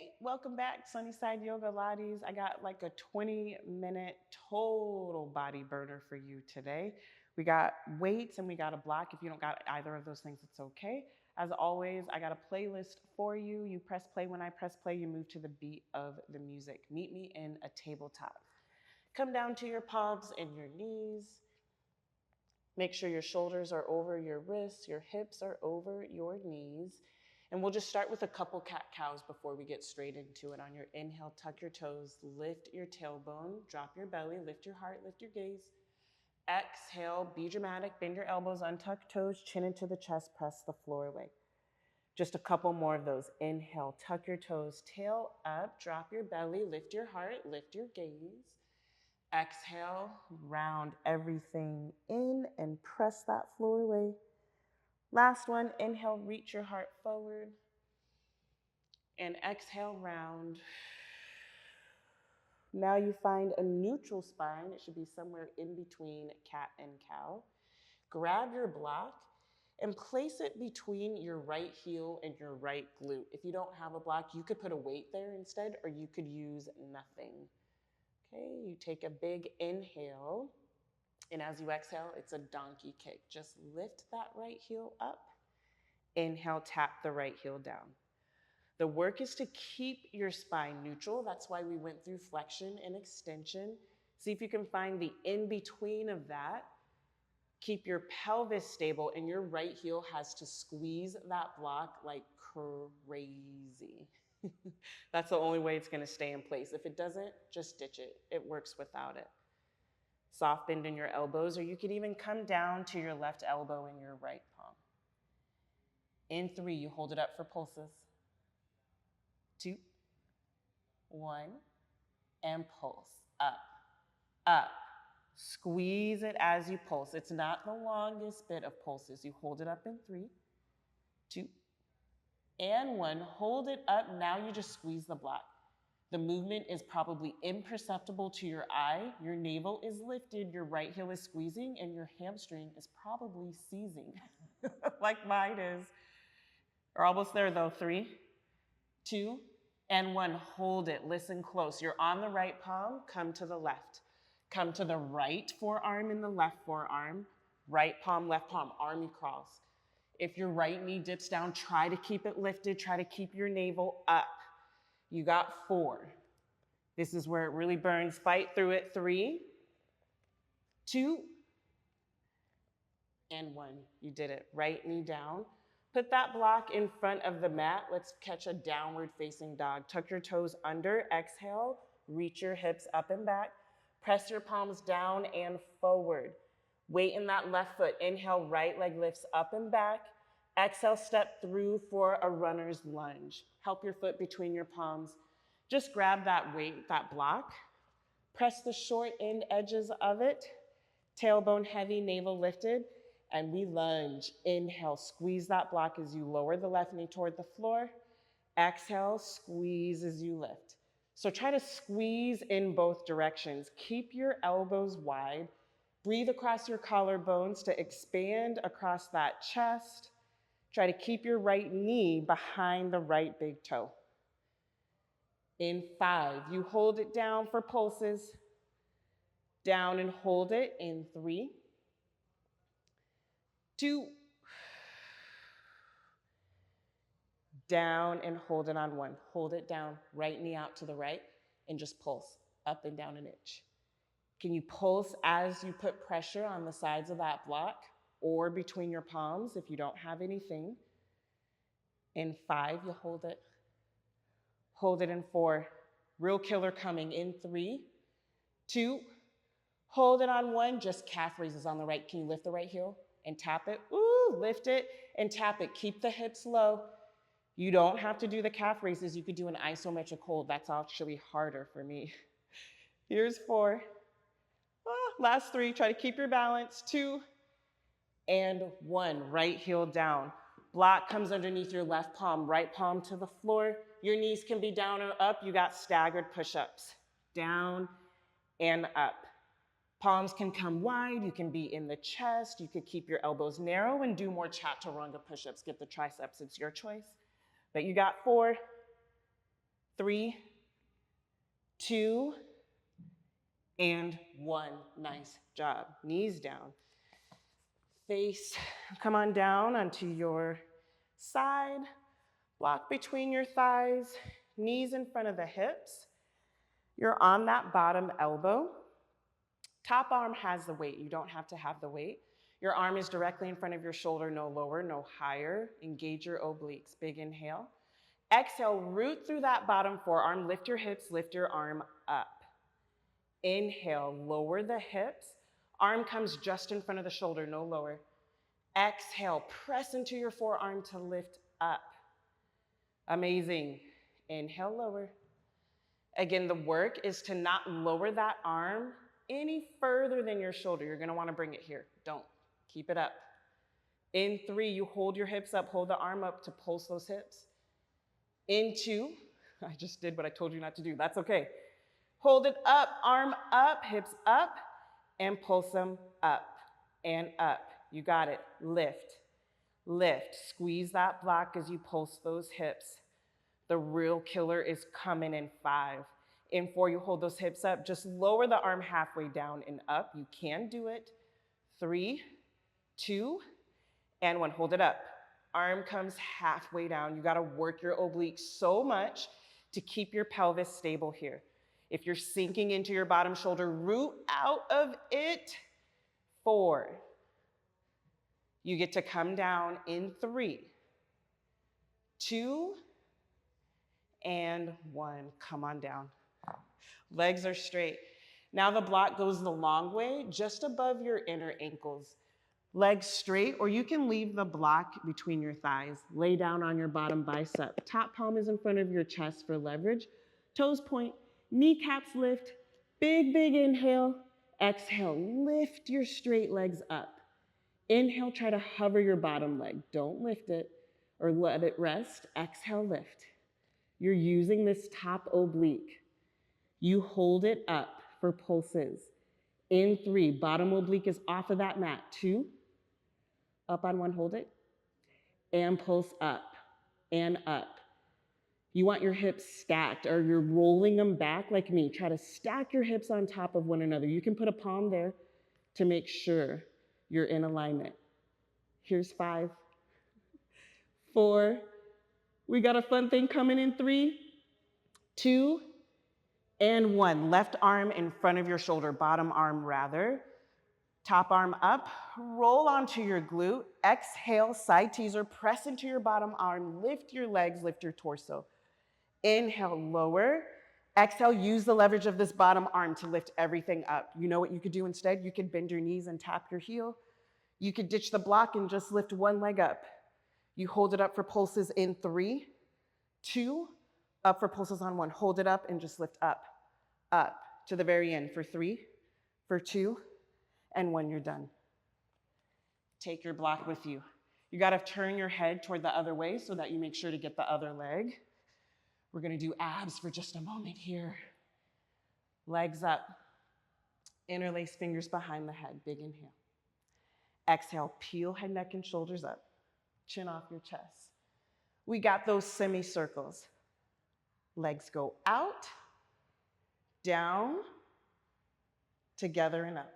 Hey, welcome back, Sunnyside Yogalates. I got like a 20-minute total body burner for you today. We got weights and we got a block. If you don't got either of those things, it's okay. As always, I got a playlist for you. You press play. When I press play, you move to the beat of the music. Meet me in a tabletop. Come down to your palms and your knees. Make sure your shoulders are over your wrists, your hips are over your knees. And we'll just start with a couple cat-cows before we get straight into it. On your inhale, tuck your toes, lift your tailbone, drop your belly, lift your heart, lift your gaze. Exhale, be dramatic, bend your elbows, untuck toes, chin into the chest, press the floor away. Just a couple more of those. Inhale, tuck your toes, tail up, drop your belly, lift your heart, lift your gaze. Exhale, round everything in and press that floor away. Last one, inhale, reach your heart forward. And exhale, round. Now you find a neutral spine. It should be somewhere in between cat and cow. Grab your block and place it between your right heel and your right glute. If you don't have a block, you could put a weight there instead, or you could use nothing. Okay, you take a big inhale, and as you exhale, it's a donkey kick. Just lift that right heel up. Inhale, tap the right heel down. The work is to keep your spine neutral. That's why we went through flexion and extension. See if you can find the in-between of that. Keep your pelvis stable, and your right heel has to squeeze that block like crazy. That's the only way it's gonna stay in place. If it doesn't, just ditch it. It works without it. Soft bend in your elbows, or you could even come down to your left elbow in your right palm. In 3, you hold it up for pulses. 2, 1, and pulse. Up, up. Squeeze it as you pulse. It's not the longest bit of pulses. You hold it up in 3, 2, and 1. Hold it up. Now you just squeeze the block. The movement is probably imperceptible to your eye. Your navel is lifted, your right heel is squeezing, and your hamstring is probably seizing, like mine is. We're almost there though. 3, 2, and 1. Hold it. Listen close. You're on the right palm. Come to the left. Come to the right forearm and the left forearm. Right palm, left palm. Army cross. If your right knee dips down, try to keep it lifted. Try to keep your navel up. You got 4. This is where it really burns. Fight through it. 3, 2, and 1. You did it. Right knee down. Put that block in front of the mat. Let's catch a downward facing dog. Tuck your toes under. Exhale. Reach your hips up and back. Press your palms down and forward. Weight in that left foot. Inhale, right leg lifts up and back. Exhale, step through for a runner's lunge. Help your foot between your palms. Just grab that weight, that block. Press the short end edges of it. Tailbone heavy, navel lifted. And we lunge. Inhale, squeeze that block as you lower the left knee toward the floor. Exhale, squeeze as you lift. So try to squeeze in both directions. Keep your elbows wide. Breathe across your collarbones to expand across that chest. Try to keep your right knee behind the right big toe. In 5, you hold it down for pulses. Down and hold it in 3, 2, down and hold it on 1. Hold it down, right knee out to the right, and just pulse up and down an inch. Can you pulse as you put pressure on the sides of that block or between your palms if you don't have anything? In 5, you hold it. Hold it in 4. Real killer coming in 3, 2, hold it on 1. Just calf raises on the right. Can you lift the right heel and tap it? Ooh, lift it and tap it. Keep the hips low. You don't have to do the calf raises. You could do an isometric hold. That's actually harder for me. Here's 4. Last 3. Try to keep your balance. 2 and 1. Right heel down. Block comes underneath your left palm. Right palm to the floor. Your knees can be down or up. You got staggered push-ups. Down and up. Palms can come wide. You can be in the chest. You could keep your elbows narrow and do more chaturanga push-ups. Get the triceps. It's your choice. But you got 4, 3, 2, and 1. Nice job. Knees down. Face, come on down onto your side. Block between your thighs, knees in front of the hips. You're on that bottom elbow. Top arm has the weight. You don't have to have the weight. Your arm is directly in front of your shoulder, no lower, no higher. Engage your obliques. Big inhale. Exhale, root through that bottom forearm. Lift your hips, lift your arm up. Inhale, lower the hips. Arm comes just in front of the shoulder, no lower. Exhale, press into your forearm to lift up. Amazing. Inhale, lower. Again, the work is to not lower that arm any further than your shoulder. You're going to want to bring it here. Don't. Keep it up. In 3, you hold your hips up, hold the arm up to pulse those hips. In 2, I just did what I told you not to do. That's okay. Hold it up, arm up, hips up, and pulse them up and up. You got it. Lift, lift. Squeeze that block as you pulse those hips. The real killer is coming in 5. In 4, you hold those hips up. Just lower the arm halfway down and up. You can do it. 3, 2, and 1. Hold it up. Arm comes halfway down. You got to work your obliques so much to keep your pelvis stable here. If you're sinking into your bottom shoulder, root out of it. 4. You get to come down in 3, 2, and 1. Come on down. Legs are straight. Now the block goes the long way, just above your inner ankles. Legs straight, or you can leave the block between your thighs. Lay down on your bottom bicep. Top palm is in front of your chest for leverage. Toes point, kneecaps lift. Big, big inhale. Exhale, lift your straight legs up. Inhale, try to hover your bottom leg. Don't lift it or let it rest. Exhale, lift. You're using this top oblique. You hold it up for pulses. In 3, bottom oblique is off of that mat. 2, up on 1, hold it, and pulse up and up. You want your hips stacked, or you're rolling them back like me. Try to stack your hips on top of one another. You can put a palm there to make sure you're in alignment. Here's 5, 4. We got a fun thing coming in 3, 2, and 1. Left arm in front of your shoulder, bottom arm rather. Top arm up, roll onto your glute. Exhale, side teaser, press into your bottom arm, lift your legs, lift your torso. Inhale, lower. Exhale, use the leverage of this bottom arm to lift everything up. You know what you could do instead? You could bend your knees and tap your heel. You could ditch the block and just lift one leg up. You hold it up for pulses in 3, 2, up for pulses on 1. Hold it up and just lift up, up to the very end for 3, for 2, and 1, you're done. Take your block with you. You got to turn your head toward the other way so that you make sure to get the other leg. We're going to do abs for just a moment here. Legs up. Interlace fingers behind the head. Big inhale. Exhale, peel head, neck, and shoulders up. Chin off your chest. We got those semicircles. Legs go out, down, together, and up.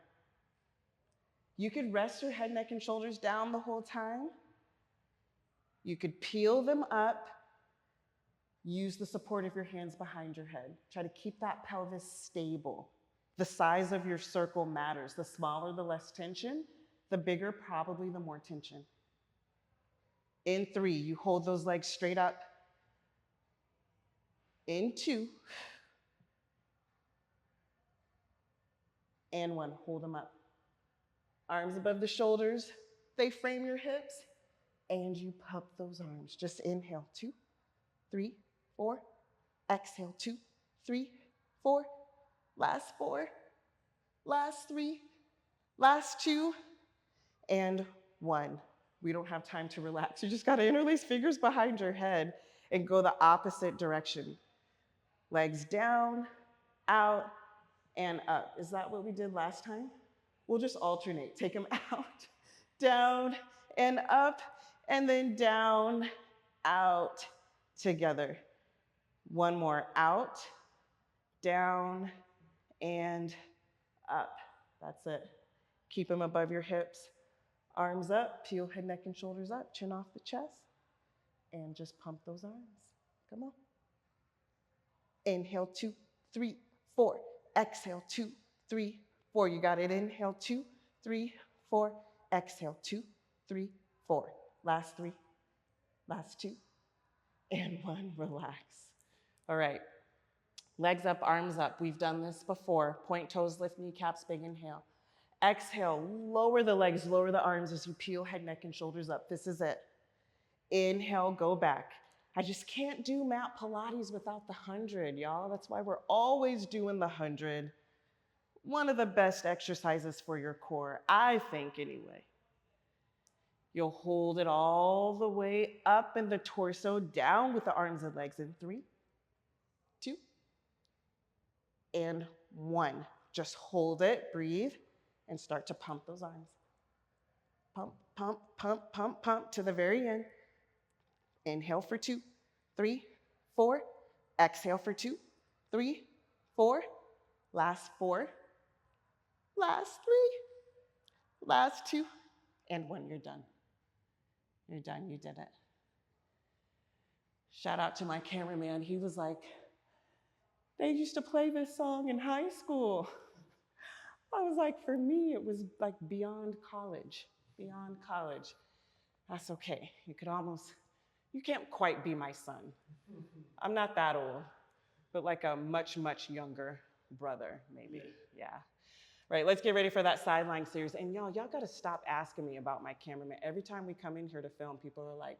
You could rest your head, neck, and shoulders down the whole time. You could peel them up. Use the support of your hands behind your head. Try to keep that pelvis stable. The size of your circle matters. The smaller, the less tension. The bigger, probably the more tension. In 3, you hold those legs straight up. In 2. And 1, hold them up. Arms above the shoulders. They frame your hips. And you pump those arms. Just inhale. 2, 3, 4. Exhale. 2, 3, 4. Last 4. Last 3. Last 2. And 1. We don't have time to relax. You just got to interlace fingers behind your head and go the opposite direction. Legs down, out, and up. Is that what we did last time? We'll just alternate. Take them out, down, and up, and then down, out, together. One more, out, down, and up. That's it. Keep them above your hips. Arms up, peel head, neck, and shoulders up, chin off the chest, and just pump those arms. Come on. Inhale, 2, 3, 4. Exhale, 2, 3, 4. You got it. Inhale, 2, 3, 4. Exhale, 2, 3, 4. Last 3, last 2, and 1. Relax. All right. Legs up, arms up. We've done this before. Point toes, lift kneecaps, big inhale. Exhale, lower the legs, lower the arms as you peel head, neck, and shoulders up. This is it. Inhale, go back. I just can't do mat Pilates without the 100, y'all. That's why we're always doing the 100. One of the best exercises for your core, I think anyway. You'll hold it all the way up in the torso, down with the arms and legs in 3, 2, and 1. Just hold it, breathe, and start to pump those arms. Pump, pump, pump, pump, pump to the very end. Inhale for 2, 3, 4. Exhale for 2, 3, 4. Last 4. Last 3. Last 2. And 1, you're done. You're done, you did it. Shout out to my cameraman. He was like, they used to play this song in high school. I was like, for me, it was like beyond college. Beyond college. That's okay. You can't quite be my son. I'm not that old, but like a much, much younger brother, maybe. Yeah. Right, let's get ready for that Sideline series. And y'all gotta stop asking me about my cameraman. Every time we come in here to film, people are like,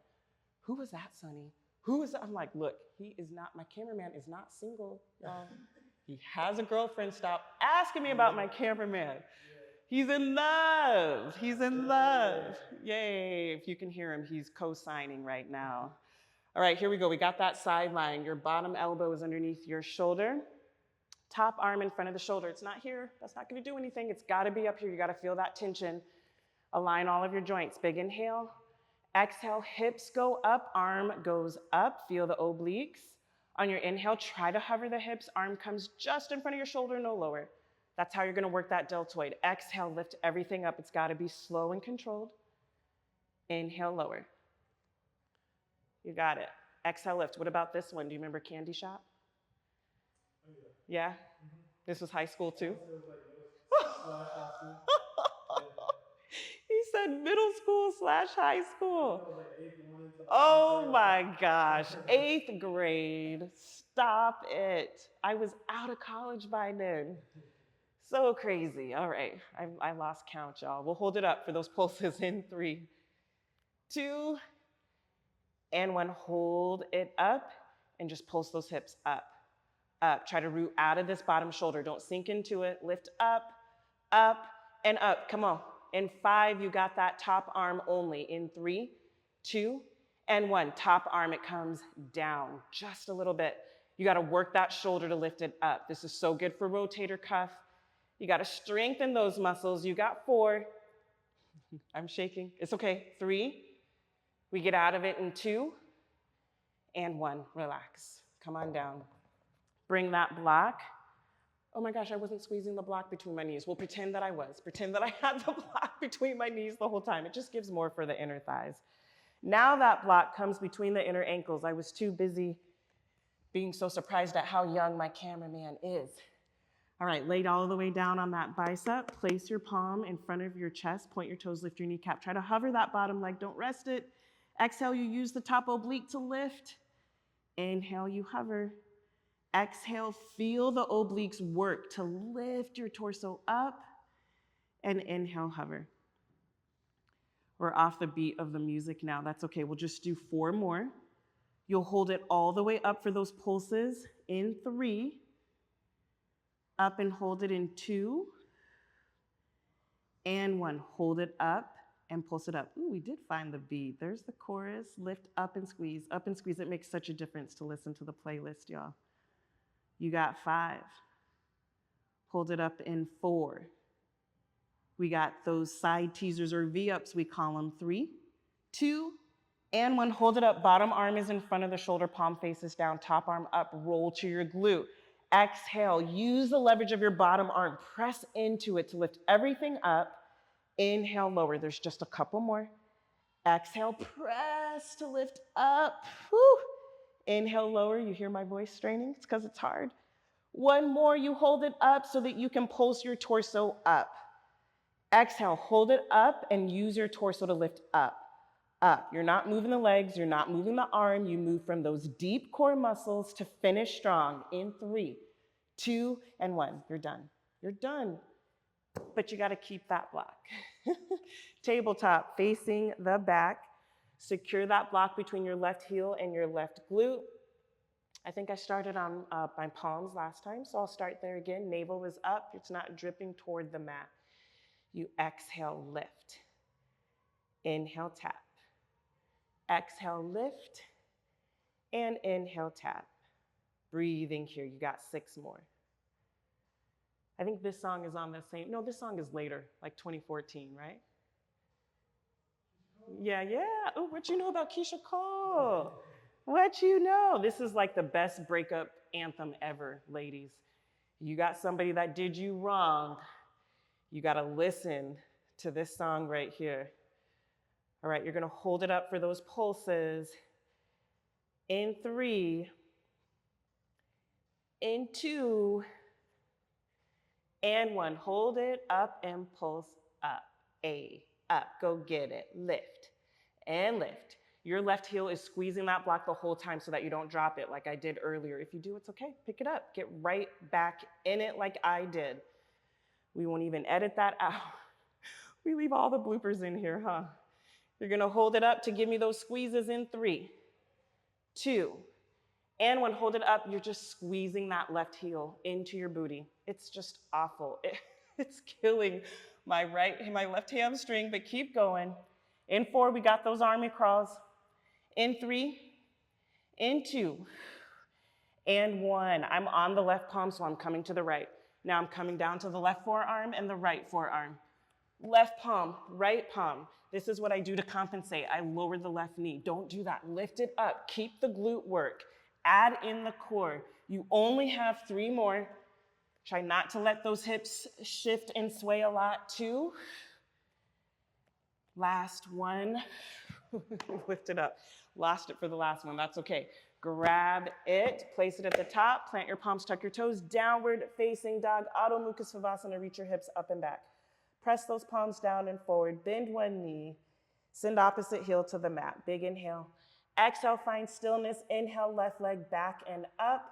who was that, Sonny? Who was that? I'm like, look, my cameraman is not single, y'all. He has a girlfriend. Stop asking me about my cameraman. He's in love. He's in love. Yay. If you can hear him, he's co-signing right now. All right, here we go. We got that Sideline. Your bottom elbow is underneath your shoulder. Top arm in front of the shoulder. It's not here. That's not going to do anything. It's got to be up here. You got to feel that tension. Align all of your joints. Big inhale. Exhale, hips go up, arm goes up. Feel the obliques. On your inhale, try to hover the hips. Arm comes just in front of your shoulder, no lower. That's how you're going to work that deltoid. Exhale, lift everything up. It's got to be slow and controlled. Inhale, lower. You got it. Exhale, lift. What about this one? Do you remember Candy Shop? Yeah? Mm-hmm. This was high school too? He said middle school / high school. Oh my gosh, 8th grade. Stop it. I was out of college by then. So crazy. All right, I lost count, y'all. We'll hold it up for those pulses in 3, 2, and 1. Hold it up and just pulse those hips up. Up. Try to root out of this bottom shoulder. Don't sink into it. Lift up, up, and up. Come on. In 5, you got that top arm only. In 3, 2, and 1. Top arm, it comes down just a little bit. You got to work that shoulder to lift it up. This is so good for rotator cuff. You got to strengthen those muscles. You got 4. I'm shaking. It's okay. 3. We get out of it in 2, and 1. Relax. Come on down. Bring that block. Oh my gosh, I wasn't squeezing the block between my knees. Well, pretend that I was. Pretend that I had the block between my knees the whole time. It just gives more for the inner thighs. Now that block comes between the inner ankles. I was too busy being so surprised at how young my cameraman is. All right, lay all the way down on that bicep. Place your palm in front of your chest. Point your toes, lift your kneecap. Try to hover that bottom leg. Don't rest it. Exhale, you use the top oblique to lift. Inhale, you hover. Exhale, feel the obliques work to lift your torso up, and inhale, hover. We're off the beat of the music now. That's okay. We'll just do 4 more. You'll hold it all the way up for those pulses in 3, up and hold it in 2, and 1. Hold it up and pulse it up. Ooh, we did find the beat. There's the chorus. Lift up and squeeze. Up and squeeze. It makes such a difference to listen to the playlist, y'all. You got 5. Hold it up in 4. We got those side teasers or V-ups, we call them. 3, 2, And one, hold it up. Bottom arm is in front of the shoulder, palm faces down, top arm up, roll to your glute. Exhale, use the leverage of your bottom arm. Press into it to lift everything up. Inhale, lower. There's just a couple more. Exhale, press to lift up. Whew. Inhale, lower. You hear my voice straining? It's because it's hard. One more, you hold it up so that you can pulse your torso up. Exhale, hold it up and use your torso to lift up. Up. You're not moving the legs, you're not moving the arm, you move from those deep core muscles to finish strong in 3, 2, and 1. You're done. You're done. But you got to keep that block. Tabletop, facing the back. Secure that block between your left heel and your left glute. I think I started on my palms last time, so I'll start there again. Navel was up, it's not dripping toward the mat. You exhale, lift. Inhale, tap. Exhale, lift, and inhale, tap. Breathing here, you got 6 more. I think this song is on the same, no, this song is later, like 2014, right? Yeah. Oh, what you know about Keisha Cole? What you know? This is like the best breakup anthem ever, ladies. You got somebody that did you wrong, you gotta listen to this song right here. All right, you're gonna hold it up for those pulses. In 3, in 2, and 1. Hold it up and pulse up. Up, go get it. Lift and lift. Your left heel is squeezing that block the whole time so that you don't drop it like I did earlier. If you do, it's okay, pick it up. Get right back in it like I did. We won't even edit that out. We leave all the bloopers in here, huh? You're gonna hold it up to give me those squeezes in 3, 2, and 1. Hold it up, you're just squeezing that left heel into your booty. It's just awful. It's killing my left hamstring, but keep going. In 4, we got those army crawls. In 3, in 2, and 1. I'm on the left palm, so I'm coming to the right. Now I'm coming down to the left forearm and the right forearm. Left palm, right palm. This is what I do to compensate. I lower the left knee. Don't do that. Lift it up. Keep the glute work. Add in the core. You only have 3 more. Try not to let those hips shift and sway a lot. 2. Last 1. Lift it up. Lost it for the last one. That's okay. Grab it. Place it at the top. Plant your palms. Tuck your toes. Downward facing dog. Adho Mukha Svanasana. Reach your hips up and back. Press those palms down and forward. Bend one knee. Send opposite heel to the mat. Big inhale. Exhale, find stillness. Inhale, left leg back and up.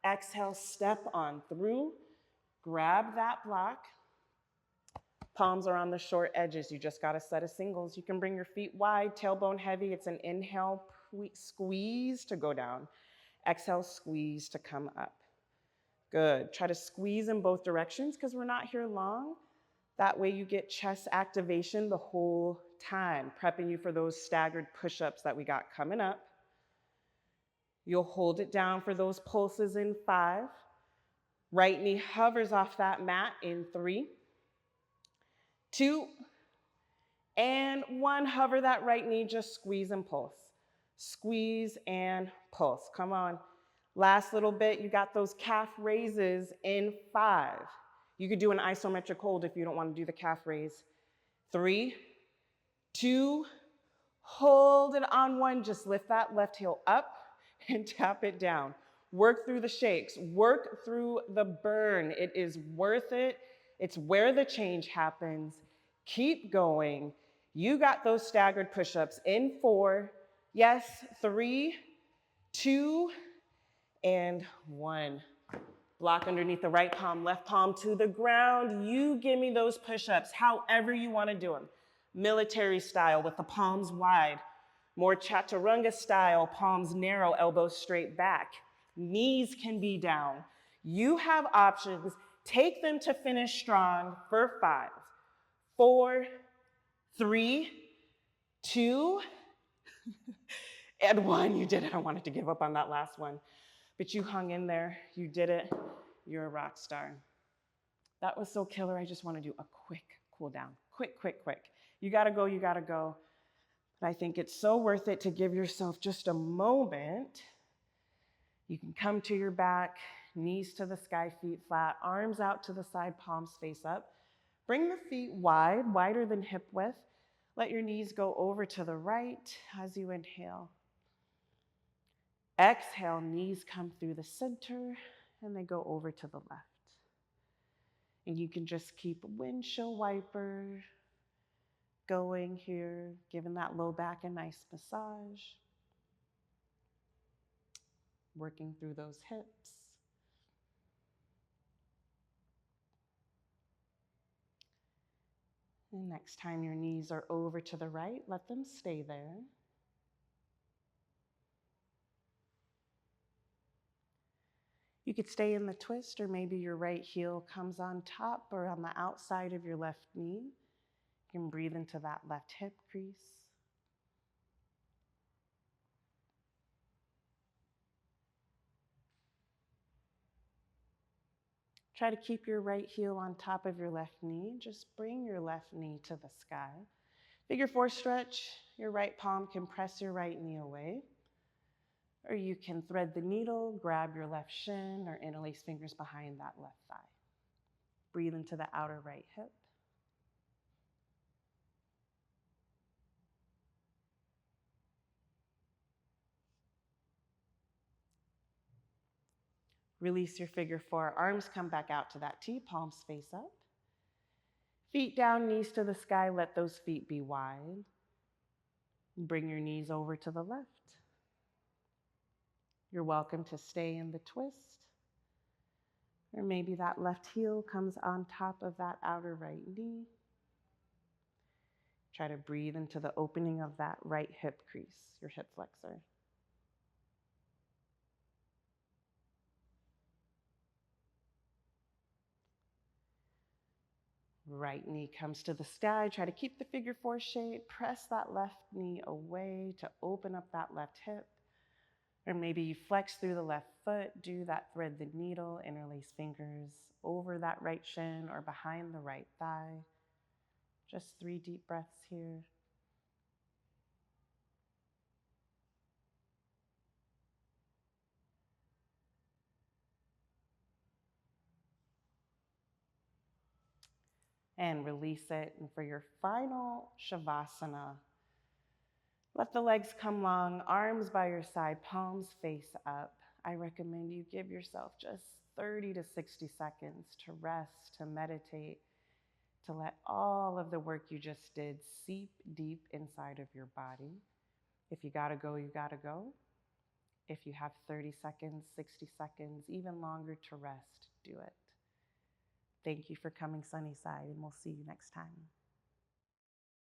Exhale, step on through. Grab that block. Palms are on the short edges. You just got a set of singles. You can bring your feet wide, tailbone heavy. It's an inhale, squeeze to go down. Exhale, squeeze to come up. Good. Try to squeeze in both directions because we're not here long. That way you get chest activation the whole time, prepping you for those staggered push-ups that we got coming up. You'll hold it down for those pulses in 5. Right knee hovers off that mat in 3, 2, and 1. Hover that right knee, just squeeze and pulse. Squeeze and pulse. Come on. Last little bit, you got those calf raises in 5. You could do an isometric hold if you don't want to do the calf raise. 3, 2, hold it on 1. Just lift that left heel up and tap it down. Work through the shakes. Work through the burn. It is worth it. It's where the change happens. Keep going. You got those staggered push-ups in 4. Yes, 3, 2, and 1. Block underneath the right palm, left palm to the ground. You give me those push-ups, however you want to do them. Military style with the palms wide. More chaturanga style, palms narrow, elbows straight back. Knees can be down. You have options. Take them to finish strong for 5, 4, 3, 2, and 1. You did it. I wanted to give up on that last one. But you hung in there, you did it, you're a rock star. That was so killer, I just want to do a quick cool down. Quick. You gotta go. But I think it's so worth it to give yourself just a moment. You can come to your back, knees to the sky, feet flat, arms out to the side, palms face up. Bring the feet wide, wider than hip width. Let your knees go over to the right as you inhale. Exhale, knees come through the center and they go over to the left. And you can just keep windshield wiper going here, giving that low back a nice massage. Working through those hips. And next time your knees are over to the right, let them stay there. You could stay in the twist, or maybe your right heel comes on top or on the outside of your left knee. You can breathe into that left hip crease. Try to keep your right heel on top of your left knee. Just bring your left knee to the sky. Figure 4 stretch. Your right palm can press your right knee away. Or you can thread the needle, grab your left shin, or interlace fingers behind that left thigh. Breathe into the outer right hip. Release your figure 4. Arms come back out to that T, palms face up. Feet down, knees to the sky. Let those feet be wide. Bring your knees over to the left. You're welcome to stay in the twist. Or maybe that left heel comes on top of that outer right knee. Try to breathe into the opening of that right hip crease, your hip flexor. Right knee comes to the sky. Try to keep the figure 4 shape. Press that left knee away to open up that left hip. Or maybe you flex through the left foot, do that thread the needle, interlace fingers over that right shin or behind the right thigh. Just 3 deep breaths here. And release it. And for your final shavasana, let the legs come long, arms by your side, palms face up. I recommend you give yourself just 30 to 60 seconds to rest, to meditate, to let all of the work you just did seep deep inside of your body. If you gotta go, you gotta go. If you have 30 seconds, 60 seconds, even longer to rest, do it. Thank you for coming Sunnyside, and we'll see you next time.